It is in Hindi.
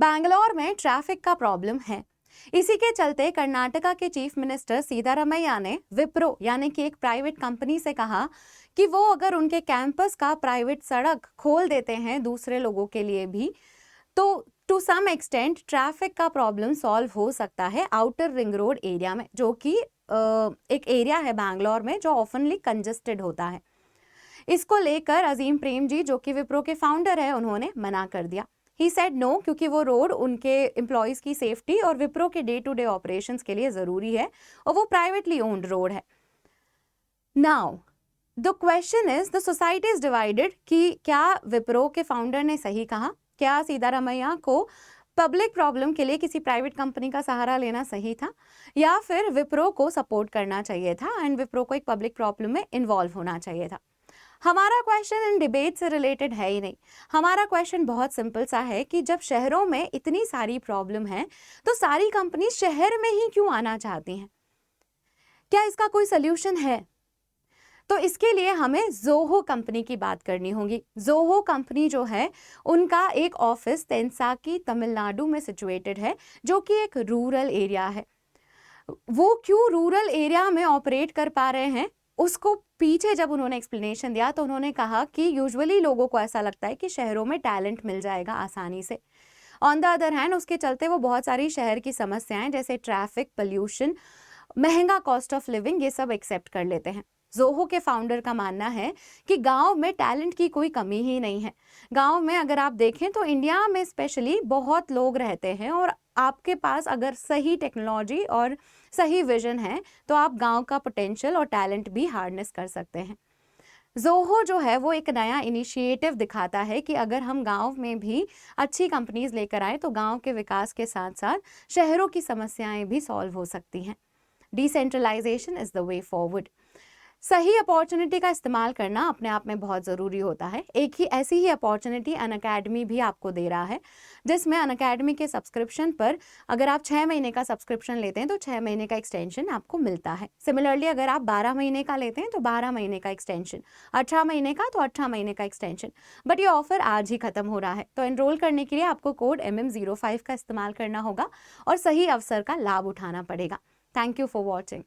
बैंगलोर में ट्रैफिक का प्रॉब्लम है। इसी के चलते कर्नाटका के चीफ मिनिस्टर सीतारमैया ने विप्रो यानी कि एक प्राइवेट कंपनी से कहा कि वो अगर उनके कैंपस का प्राइवेट सड़क खोल देते हैं दूसरे लोगों के लिए भी, तो टू सम एक्सटेंट ट्रैफिक का प्रॉब्लम सॉल्व हो सकता है आउटर रिंग रोड एरिया में, जो कि एक एरिया है बैंगलोर में जो ऑफनली कंजेस्टेड होता है। इसको लेकर अजीम प्रेम जी, जो कि विप्रो के फाउंडर है, उन्होंने मना कर दिया। ही सेड नो, क्योंकि वो रोड उनके एम्प्लॉयज की सेफ्टी और विप्रो के डे टू डे ऑपरेशंस के लिए जरूरी है और वो प्राइवेटली ओन्ड रोड है। Now the question is, the society is divided कि क्या विप्रो के फाउंडर ने सही कहा? क्या सीतारमैया को पब्लिक प्रॉब्लम के लिए किसी प्राइवेट कंपनी का सहारा लेना सही था, या फिर विप्रो को सपोर्ट करना चाहिए था एंड विप्रो को एक पब्लिक प्रॉब्लम में इन्वॉल्व होना चाहिए था? हमारा क्वेश्चन इन डिबेट से रिलेटेड है ही नहीं। हमारा क्वेश्चन बहुत सिंपल सा है कि जब शहरों में इतनी सारी प्रॉब्लम है तो सारी कंपनी शहर में ही क्यों आना चाहती हैं? क्या इसका कोई सोल्यूशन है? तो इसके लिए हमें जोहो कंपनी की बात करनी होगी। जोहो कंपनी जो है, उनका एक ऑफिस तेंसाकी तमिलनाडु में सिचुएटेड है, जो कि एक रूरल एरिया है। वो क्यों रूरल एरिया में ऑपरेट कर पा रहे हैं, उसको पीछे जब उन्होंने एक्सप्लेनेशन दिया तो उन्होंने कहा कि यूजुअली लोगों को ऐसा लगता है कि शहरों में टैलेंट मिल जाएगा आसानी से। ऑन द अदर हैंड उसके चलते वो बहुत सारी शहर की समस्याएं जैसे ट्रैफिक, पोल्यूशन, महंगा कॉस्ट ऑफ लिविंग, ये सब एक्सेप्ट कर लेते हैं। जोहो के फाउंडर का मानना है कि गांव में टैलेंट की कोई कमी ही नहीं है। गांव में अगर आप देखें तो इंडिया में स्पेशली बहुत लोग रहते हैं और आपके पास अगर सही टेक्नोलॉजी और सही विजन है तो आप गांव का पोटेंशियल और टैलेंट भी हार्नेस कर सकते हैं। जोहो जो है वो एक नया इनिशिएटिव दिखाता है कि अगर हम गांव में भी अच्छी कंपनीज लेकर आए तो गांव के विकास के साथ साथ शहरों की समस्याएं भी सॉल्व हो सकती हैं। Decentralisation is the way forward. सही अपॉर्चुनिटी का इस्तेमाल करना अपने आप में बहुत ज़रूरी होता है। एक ही ऐसी ही अपॉर्चुनिटी अनअकैडमी भी आपको दे रहा है, जिसमें अनअकैडमी के सब्सक्रिप्शन पर अगर आप 6 महीने का सब्सक्रिप्शन लेते हैं तो 6 महीने का एक्सटेंशन आपको मिलता है। सिमिलरली अगर आप 12 महीने का लेते हैं तो 12 महीने का एक्सटेंशन, 18 महीने का तो 18 महीने का एक्सटेंशन। बट ये ऑफर आज ही खत्म हो रहा है, तो एनरोल करने के लिए आपको कोड MM05 का इस्तेमाल करना होगा और सही अवसर का लाभ उठाना पड़ेगा। Thank you for watching.